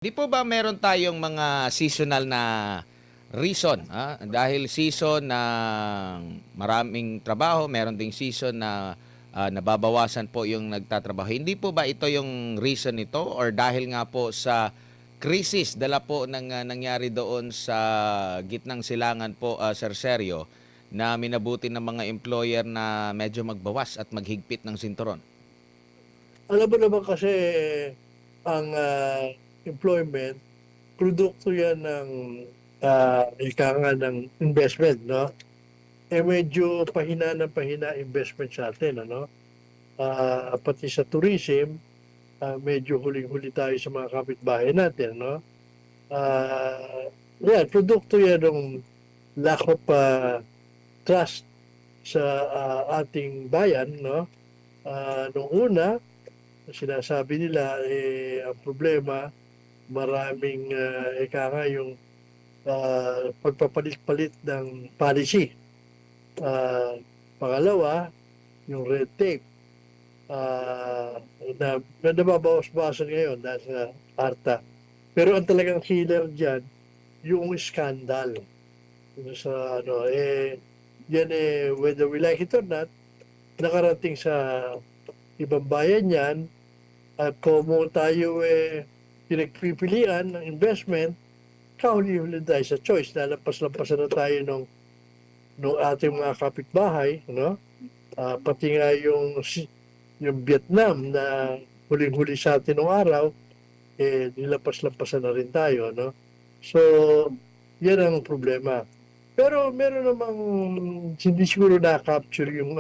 Di po ba meron tayong mga seasonal na reason, dahil season ng maraming trabaho, meron ding season na nababawasan po yung nagtatrabaho. Hindi po ba ito yung reason nito or dahil nga po sa krisis dala po ng nangyari doon sa gitnang silangan po, Sir Sergio, na minabuti ng mga employer na medyo magbawas at maghigpit ng sinturon? Alam mo naman kasi ang employment, produkto yan ng ika nga ng investment, no? Eh medyo pahina ng pahina investment sa atin, ano? Pati sa tourism, medyo huling-huli tayo sa mga kapitbahay natin, no? Yan, produkto yan ng lack of trust sa ating bayan, no? Nung una, sinasabi nila, ang problema, maraming ika nga yung pagpapalit-palit ng policy. Pangalawa, yung red tape na nababawas-bawasan ngayon dahil sa ARTA. Pero ang talagang killer dyan, yung scandal. Yung sa yan whether we like it or not, nakarating sa ibang bayan yan, at kung tayo pinagpipilian ng investment, kahuli-huli tayo sa choice. Lalampas-lampasan na tayo nung ating mga kapitbahay, no? Pati nga yung Vietnam na huling-huli sa atin nung araw, nilampas-lampasan na rin tayo, no? So, yan ang problema. Pero meron namang hindi siguro na-capture yung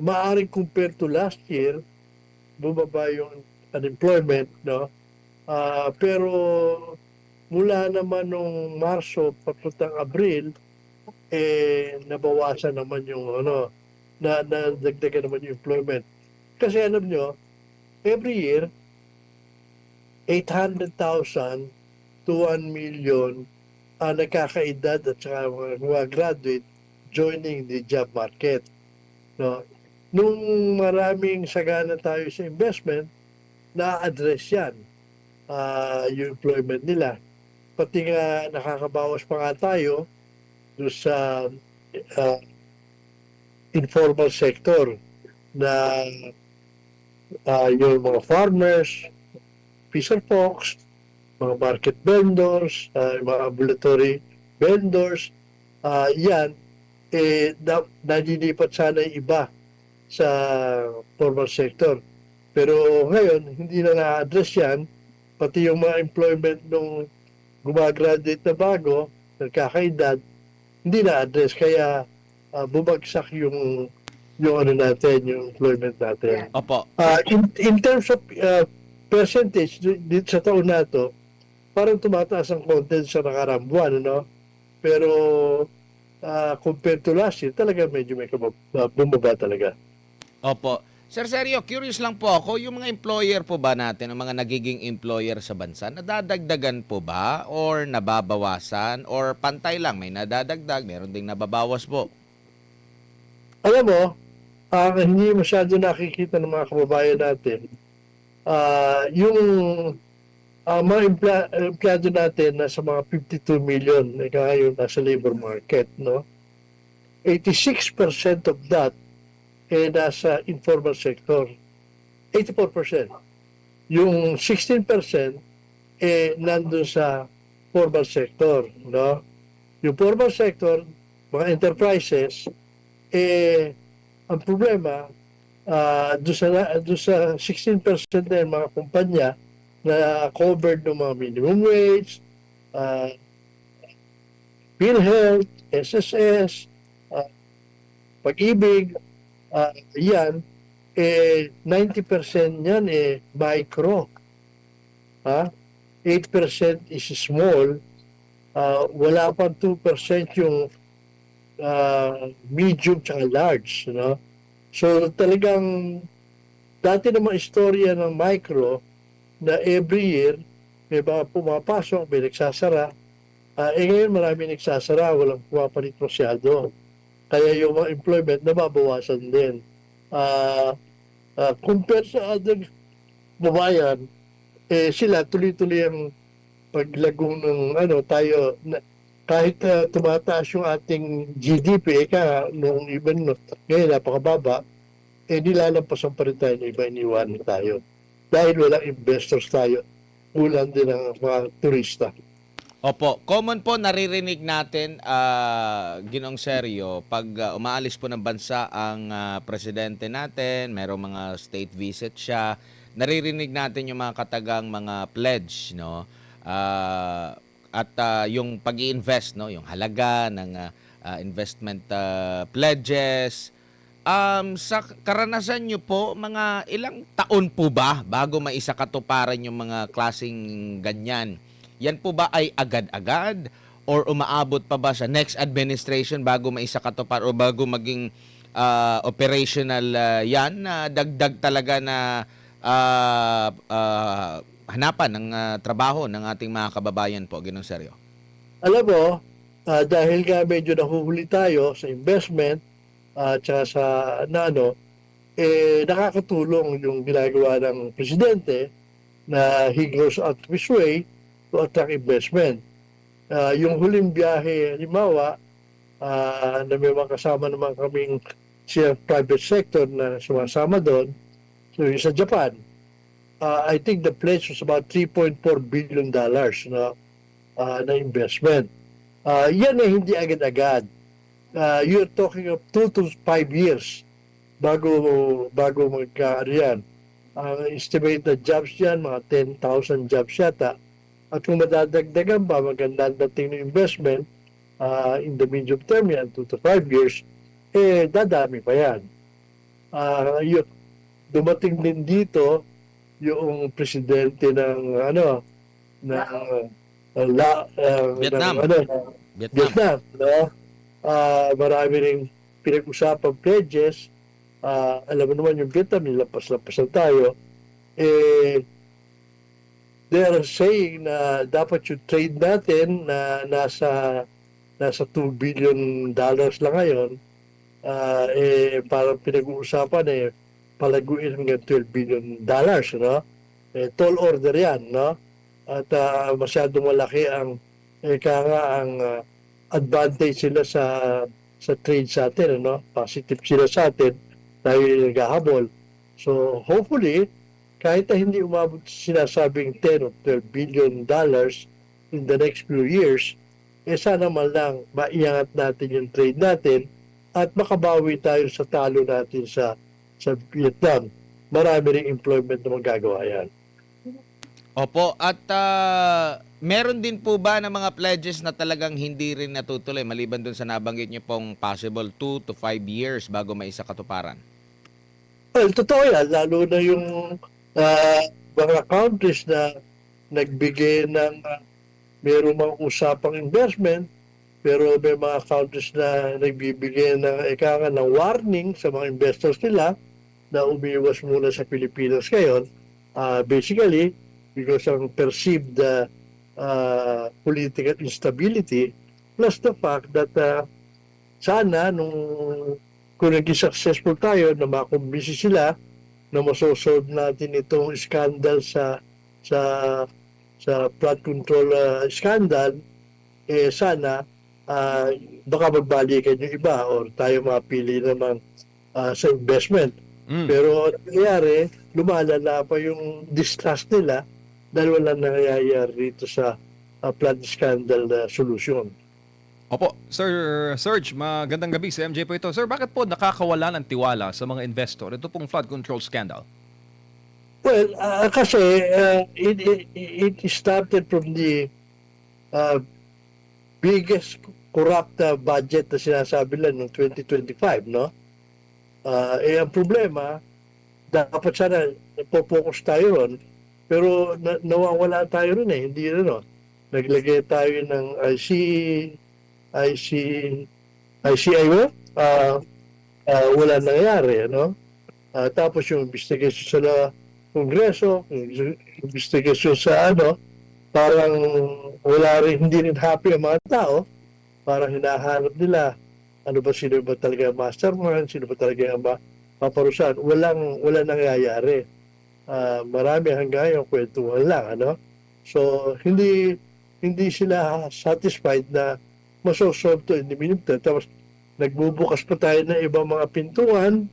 maaring compared to last year, bumaba yung unemployment, no? Pero mula naman nung Marso papuntang Abril, nabawasan naman yung nadagdagan naman yung employment. Kasi alam nyo, every year, 800,000 to 1 million nagkakaedad at saka mga graduate joining the job market. No? Nung maraming sagana tayo sa investment, na-address yan, yung employment nila. Pati nga nakakabawas pa nga tayo doon sa informal sector na yung mga farmers, fisher folks, mga market vendors, mga ambulatory vendors, yan, nalilipat sana yung iba sa formal sector. Pero ngayon, hindi na na-address yan, pati yung mga employment nung gumagraduate na bago, nagkakaedad, hindi na-address. Kaya bumagsak yung ano natin, yung employment natin. Opo. In terms of percentage, dito sa taon na to, parang tumataas ang content sa nakaraang buwan, no? Pero compared to last year, talaga medyo may bumaba talaga. Opo. Sir Sergio, curious lang po ako, yung mga employer po ba natin, ang mga nagiging employer sa bansa, nadadagdagan po ba or nababawasan or pantay lang, may nadadagdag, meron ding nababawas po? Alam mo, hindi masyado nakikita ng mga kababayan natin, yung mga empleyado natin nasa mga 52 million ngayon nasa labor market, no? 86% of that nasa informal sector. 84%. Yung 16% nandun sa formal sector, no? Yung formal sector, mga enterprises, ang problema, doon sa 16% na yung mga kumpanya na covered ng mga minimum wage, PhilHealth, SSS, Pag-ibig, yan, 90% yan micro. 8% is small, wala pang 2% yung medium tsaka large, no? So talagang dati naman istorya ng micro na every year may mga pumapasok, may nagsasara. Ngayon marami nagsasara, walang pumapalit masyado. Kaya yung mga employment nababawasan din. Compare sa other babayan, sila tuloy-tuloy ang paglago ng tayo kahit tumataas yung ating GDP, nung iba ngayon napakababa, nilalampasan pa rin tayo ng iba, iniwanan tayo. Dahil walang investors tayo, kulang din ang mga turista. Opo, common po naririnig natin, Ginoong Sergio, pag umaalis po ng bansa ang presidente natin, merong mga state visit siya, naririnig natin yung mga katagang mga pledge, no? At yung pag-i-invest, no, yung halaga ng investment pledges. Sa karanasan nyo po, mga ilang taon po ba bago maisakatuparan yung mga klaseng ganyan? Yan po ba ay agad-agad or umaabot pa ba sa next administration bago maisakatupar o bago maging operational yan na dagdag talaga na hanapan ng trabaho ng ating mga kababayan po, Ginoong Sergio? Alam mo, dahil nga medyo nahuhuli tayo sa investment at saka sa nakakatulong yung ginagawa ng presidente na he goes out of his way to attract investment. Yung huling biyahe, halimbawa, na may mga kasama naman kaming siya private sector na sumasama doon, so yung sa Japan, I think the pledge was about $3.4 billion na investment. Yan ay hindi agad-agad. You're talking of 2 to 5 years bago yan. Ang estimated jobs yan, mga 10,000 jobs yata. At kung madadagdagan pa, magandang dating ng investment in the medium term yan, 2 to 5 years, dadami pa yan. Dumating din dito yung presidente ng Vietnam. Vietnam, no? Marami ring pinag-usapang pledges. Alam mo naman yung Vietnam, nilapas-lapasan tayo. They are saying na dapat yung trade natin na nasa $2 billion lang ngayon, parang pinag-uusapan palaguin hanggang $12 billion, no? Tall order yan, no? At masyadong malaki ang advantage sila sa trade sa atin, no? Positive sila sa atin, tayo naghahabol. So hopefully, kahit na hindi umabot sinasabing 10 or $12 billion in the next few years, sana man lang maiangat natin yung trade natin at makabawi tayo sa talo natin sa Vietnam. Marami ring employment na magagawa yan. Opo, at meron din po ba ng mga pledges na talagang hindi rin natutuloy maliban dun sa nabanggit niyo pong possible 2 to 5 years bago maisakatuparan? Well, totoo yan. Lalo na yung mga countries na nagbigay ng mayroong mga usapang investment, pero may mga countries na nagbibigay ng warning sa mga investors nila na umiwas muna sa Pilipinas ngayon. Basically, because of perceived political instability, plus the fact that sana kung naging successful tayo na makumbisi sila na masosolve natin itong scandal sa flood control scandal, sana baka magbalikan yung iba or tayo mapili naman sa investment. Pero nangyayari, lumalala pa yung distrust nila dahil wala nangyayari rito sa flood scandal solution. Opo, Sir Serge, magandang gabi. Si MJ po ito. Sir, bakit po nakakawala ng tiwala sa mga investor ito pong flood control scandal? Well, kasi it started from the biggest corrupt budget na sinasabi lang noong 2025, no? Ang problema, dapat sana po-focus tayo ron, pero nawawala tayo ron hindi naglagay tayo ng ICI, wala nangyari, no? Tapos yung investigation sa Kongreso, yung investigation sa parang hindi rin happy ang mga tao, parang hinahanap nila sino ba talaga ang mastermind, sino ba talaga ang paparusahan. Walang nangyayari. marami hanggang yung kwentuhan lang, ano? So, hindi sila satisfied na masosolve to in the meantime. Tapos, nagbubukas pa tayo ng ibang mga pintuan,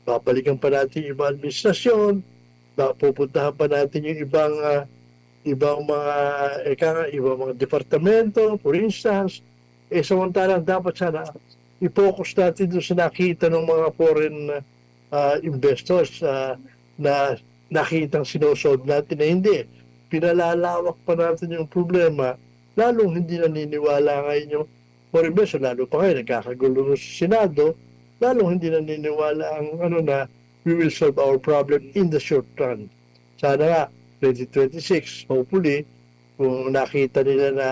babalikan pa natin yung ibang administrasyon, pupuntahan pa natin yung ibang mga ibang mga departamento, for instance. Samantalang dapat sana i-focus natin doon sa nakita ng mga foreign investors na nakitang sinusolve natin na hindi. Pinalalawak pa natin yung problema, lalong hindi naniniwala ngayon yung foreign investor, lalo pa ngayon nagkakagulo sa Senado, lalong hindi naniniwala ang na we will solve our problem in the short run. Sana nga, 2026, hopefully, kung nakita nila na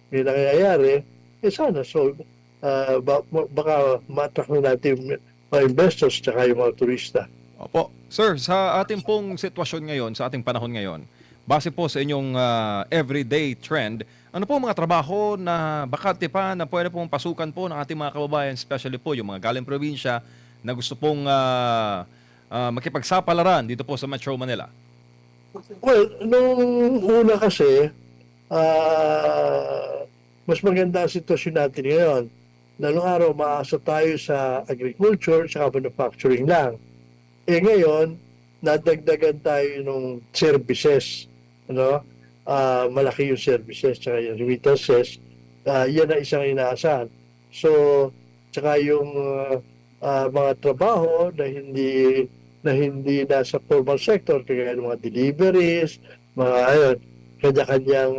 may nangyayari, sana solve. Baka ma-attract na natin mga investors tsaka yung mga turista. Opo. Sir, sa ating pong sitwasyon ngayon, sa ating panahon ngayon, base po sa inyong everyday trend, ano po mga trabaho na bakante pa na pwede pong pasukan po ng ating mga kababayan, especially po yung mga galing probinsya na gusto pong makipagsapalaran dito po sa Metro Manila? Well, nung una kasi, mas maganda ang sitwasyon natin ngayon. Lalong araw, maasa tayo sa agriculture, sa manufacturing lang. Ngayon, nadagdagan tayo ng services. Malaki yung services, tsaka yung remittances. Yan ang isang inaasahan. So, tsaka yung mga trabaho na hindi nasa formal sector, kaya ng mga deliveries, mga kanya-kanyang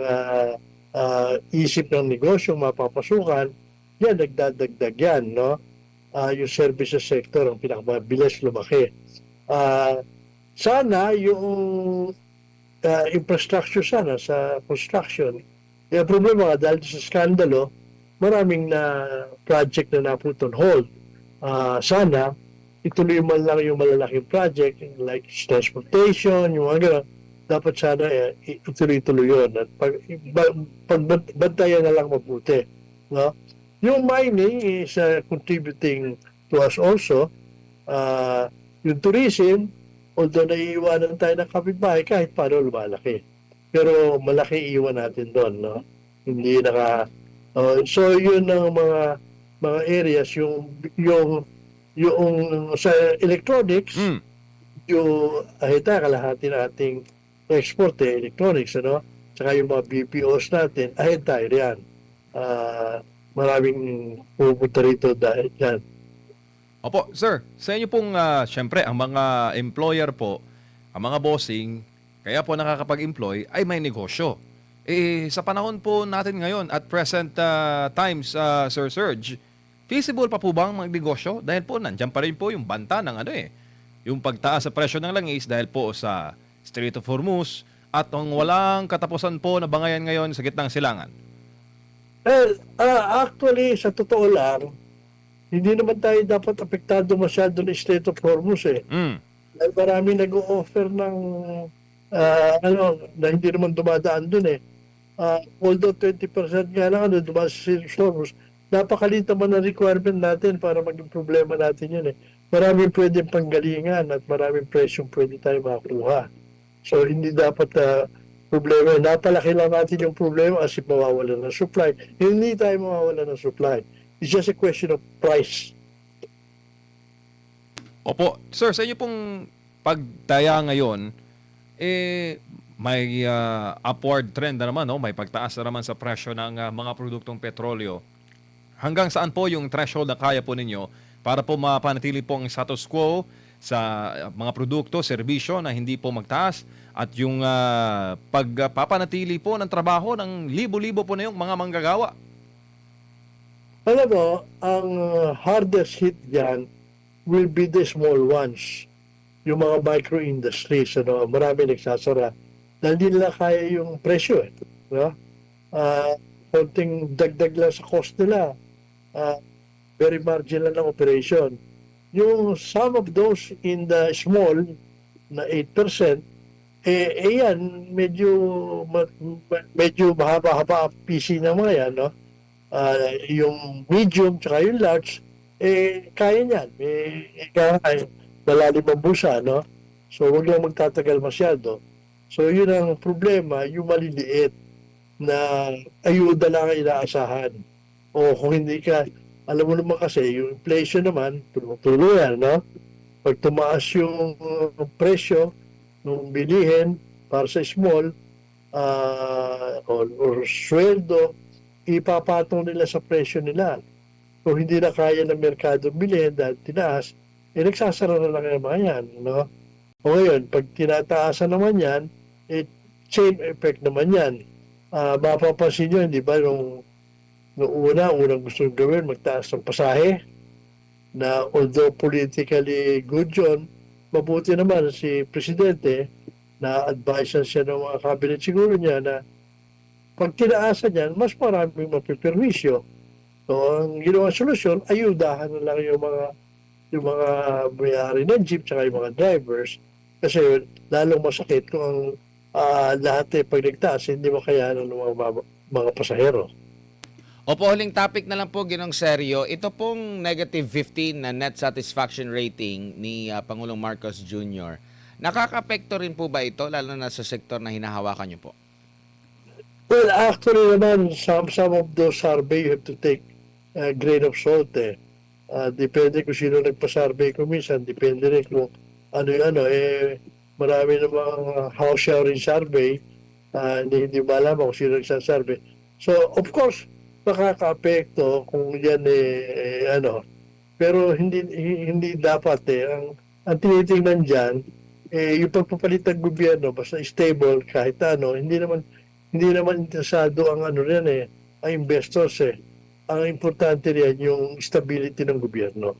isip ng negosyo, mapapasukan, yan, nagdadagdag yan, no? Yung services sector ang pinakamabilis lumaki. Sana yung infrastructure sana sa construction. Yung problema nga, dahil sa skandalo, maraming na project na naput on hold. Sana, ituloy man lang yung malalaking project, like transportation, yung mga gano'n. Dapat sana ituloy-tuloy yun. At pagbantayan na lang mabuti. No? Yung mining is contributing to us also. Yung tourism, although naiiwanan tayo ng kapitbahay, kahit paano lumalaki. Pero malaki iwan natin doon. No? Hindi so yun ang mga areas, yung sa electronics, yung kalahati nating export electronics, Tsaka yung mga BPOs natin, ahead tayo riyan. Maraming pupunta rito dahil yan. Opo, sir, sa inyo pong, syempre, ang mga employer po, ang mga bossing, kaya po nakakapag-employ, ay may negosyo. Sa panahon po natin ngayon, at present times, Sir Serge, feasible pa po bang magnegosyo? Dahil po, nandyan pa rin po yung banta ng yung pagtaas sa presyo ng langis dahil po sa Strait of Hormuz at ang walang katapusan po na bangayan ngayon sa gitnang silangan. Actually, sa totoo lang, hindi naman tayo dapat apektado masyado ng Strait of Hormuz Dahil marami nag-o-offer ng na hindi naman dumadaan dun although 20% nga lang dumaan sa Strait of Hormuz, napakalit naman ang requirement natin para maging problema natin yun Maraming pwedeng panggalingan at maraming presyong pwede tayo makuha. So, hindi dapat problema. Napalaki lang natin yung problema as if mawawala ng supply. Hindi tayo mawawala ng supply. It's just a question of price. Opo. Sir, sa inyo pong pagtaya ngayon, may upward trend na naman, may pagtaas na naman sa presyo ng mga produktong petrolyo. Hanggang saan po yung threshold na kaya po ninyo para po mapanatili po ang status quo sa mga produkto, serbisyo na hindi po magtaas at yung pagpapanatili po ng trabaho ng libo-libo po na yung mga manggagawa? Alam mo, ang hardest hit dyan will be the small ones. Yung mga micro-industries, marami nagsasara. Dahil hindi nila kaya yung presyo. Konting dagdag lang sa cost nila. Very marginal ng operation. Yung some of those in the small, na 8%, yan, medyo mahaba-haba ang PC ng mga yan, yung medium tsaka yung large, kaya niyan. Malalim ang busa, So, wag lang magtatagal masyado. So, yun ang problema, yung maliliit na ayuda lang ang inaasahan. O kung hindi ka, alam mo naman kasi, yung inflation naman, tulong-tuloy yan, no? Pag tumaas yung presyo ng bilihin para sa small, or sweldo, ipapatong nila sa presyo nila. Kung hindi na kaya ng merkado bilhin dahil tinaas, nagsasara na lang yung mga yan, no? O ngayon, pag tinataasan naman yan, chain effect naman yan. Mapapansin nyo, hindi ba, nung unang gusto gawin, magtaas ng pasahe, na although politically good yun, mabuti naman si Presidente, na advisean siya ng mga cabinet siguro niya na pag tinaasan yan, mas maraming mapiperwisyo. So, ang ginawang solusyon, ayudahan na lang yung mga may-ari ng jeep tsaka yung mga drivers kasi lalong masakit kung ang lahat pag nagtaas, hindi makayanan ng mga pasahero. Opo, huling topic na lang po, Ginong Sergio. Ito pong negative 15 na net satisfaction rating ni Pangulong Marcos Jr. Nakaka-apekto rin po ba ito, lalo na sa sektor na hinahawakan niyo po? Well, actually naman, some of those survey, you have to take a grain of salt depende kung sino nagpa-survey ko minsan, depende rin kung ano, marami namang house sharing survey, hindi malaman kung sino nagsasurvey. So, of course, nakaka-apekto kung yan pero hindi dapat ang tinitingnan diyan yung pagpapalit ng gobyerno basta stable kahit hindi naman interesado ang ang investors. Ang importante riyan yung stability ng gobyerno.